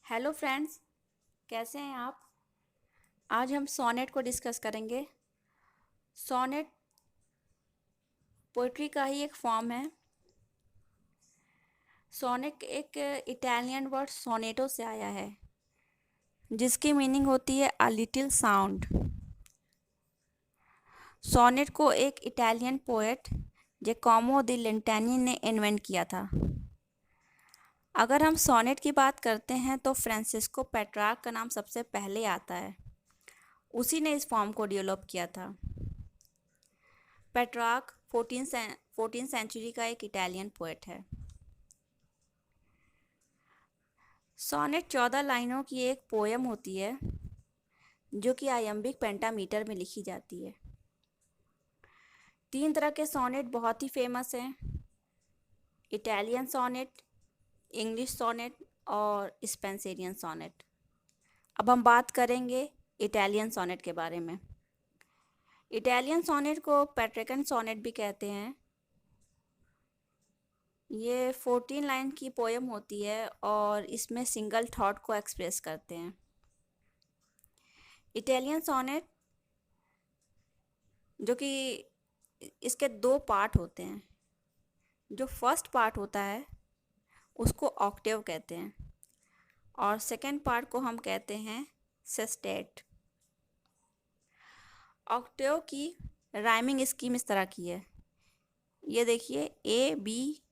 Hello friends, कैसे हैं आप। आज हम सोनेट को डिस्कस करेंगे। सोनेट पोइट्री का ही एक फॉर्म है। सोनेट एक इटालियन वर्ड सोनेटो से आया है, जिसकी मीनिंग होती है अ लिटिल साउंड। सोनेट को एक इटालियन पोएट जैकोमो दी लेंटानी ने इन्वेंट किया था। अगर हम सोनेट की बात करते हैं तो फ्रांसिस्को पेट्रार्क का नाम सबसे पहले आता है। उसी ने इस फॉर्म को डेवलप किया था। पेट्रार्क 14th सेंचुरी का एक इटालियन पोएट है। सोनेट 14 लाइनों की एक पोयम होती है, जो कि आयम्बिक पेंटामीटर में लिखी जाती है। 3 तरह के सोनेट बहुत ही फेमस हैं: इटालियन सोनेट, इंग्लिश सोनेट और स्पेंसेरियन सोनेट। अब हम बात करेंगे इटालियन सोनेट के बारे में। इटालियन सोनेट को पेट्रिकन सोनेट भी कहते हैं। ये 14 लाइन की पोयम होती है और इसमें सिंगल थॉट को एक्सप्रेस करते हैं। इटालियन सोनेट, जो कि इसके 2 पार्ट होते हैं। जो फर्स्ट पार्ट होता है उसको ऑक्टेव कहते हैं और सेकंड पार्ट को हम कहते हैं सेस्टेट। ऑक्टेव की राइमिंग स्कीम इस तरह की है। ये देखिए, A B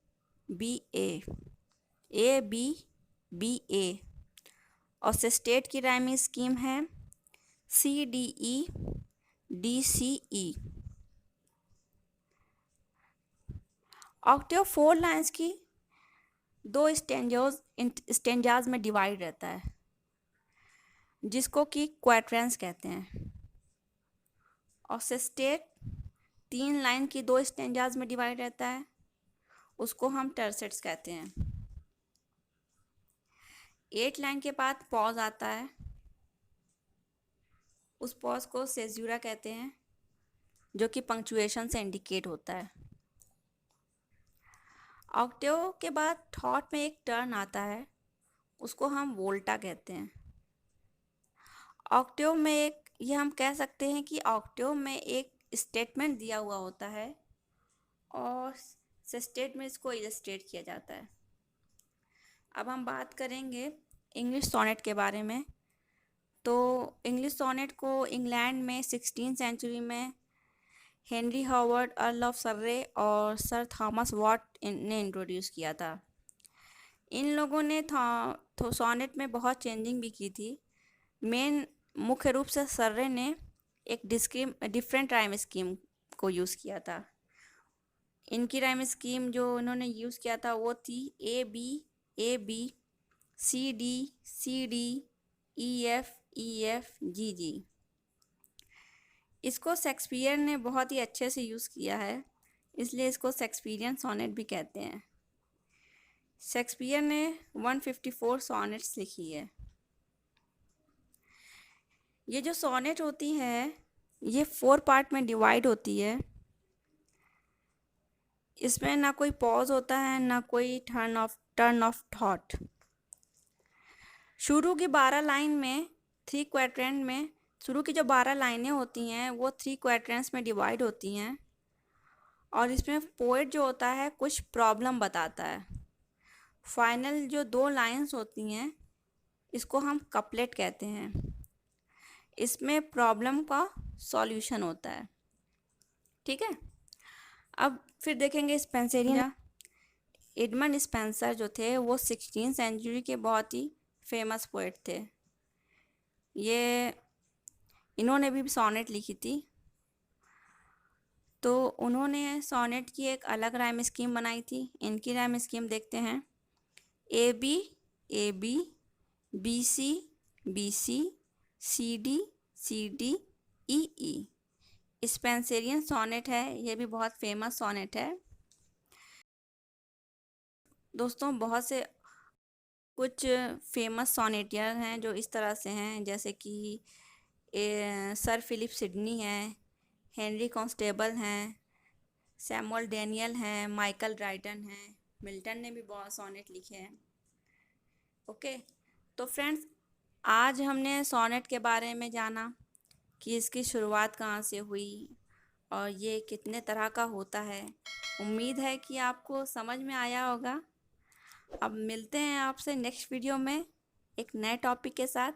B A B B A. और सेस्टेट की राइमिंग स्कीम है C D E D C E. Octave 4 lines की 2 स्टेंजाज में डिवाइड रहता है, जिसको कि क्वाड्रेंट्स कहते हैं। और सेस्टेट 3 लाइन की 2 स्टेंजाज में डिवाइड रहता है, उसको हम टर्सेट्स कहते हैं। 8 लाइन के बाद पॉज आता है, उस पॉज को सेज्यूरा कहते हैं, जो कि पंक्चुएशन से इंडिकेट होता है। ऑक्टेव के बाद थॉट में एक टर्न आता है, उसको हम वोल्टा कहते हैं। ऑक्टेव में ये हम कह सकते हैं कि ऑक्टेव में एक स्टेटमेंट दिया हुआ होता है और सेस्टेट में इसको इलस्ट्रेट किया जाता है। अब हम बात करेंगे इंग्लिश सोनेट के बारे में। तो इंग्लिश सोनेट को इंग्लैंड में 16th सेंचुरी में Henry Howard, earl of Surrey और सर थॉमस वॉट ने इंट्रोड्यूस किया था। इन लोगों ने सोनेट में बहुत चेंजिंग भी की थी। मुख्य रूप से सर्रे ने एक डिफरेंट राइम स्कीम को यूज़ किया था। इनकी राइम स्कीम जो इन्होंने यूज़ किया था वो थी A B C D E F G G. इसको शेक्सपियर ने बहुत ही अच्छे से यूज़ किया है, इसलिए इसको शेक्सपियरियन सोनेट भी कहते हैं। शेक्सपियर ने 154 सोनेट्स लिखी है। ये जो सोनेट होती है ये 4 पार्ट में डिवाइड होती है। इसमें ना कोई पॉज होता है, ना कोई टर्न ऑफ थॉट। शुरू की 12 लाइन में 3 क्वाड्रेंट में, शुरू की जो 12 लाइनें होती हैं वो 3 क्वाड्रेंट्स में डिवाइड होती हैं और इसमें पोएट जो होता है कुछ प्रॉब्लम बताता है। फाइनल जो 2 लाइंस होती हैं इसको हम कपलेट कहते हैं। इसमें प्रॉब्लम का सॉल्यूशन होता है। ठीक है। अब फिर देखेंगे स्पेंसरियन। एडमंड स्पेंसर जो थे वो 16th सेंचुरी के बहुत ही फेमस पोएट थे। ये इन्होंने भी सोनेट लिखी थी। तो उन्होंने सोनेट की एक अलग राइम स्कीम बनाई थी। इनकी राइम स्कीम देखते हैं। A B B C D E E. Spenserian sonnet है, ये भी बहुत फेमस सोनेट है। दोस्तों, बहुत से कुछ फेमस सोनेटियर हैं जो इस तरह से हैं, जैसे कि सर फिलिप सिडनी हैं, हेनरी कॉन्स्टेबल हैं, सैमुअल डैनियल हैं, माइकल ड्राइटन हैं, मिल्टन ने भी बहुत सोनेट लिखे हैं। ओके। तो फ्रेंड्स, आज हमने सोनेट के बारे में जाना कि इसकी शुरुआत कहाँ से हुई और ये कितने तरह का होता है। उम्मीद है कि आपको समझ में आया होगा। अब मिलते हैं आपसे नेक्स्ट वीडियो में एक नए टॉपिक के साथ।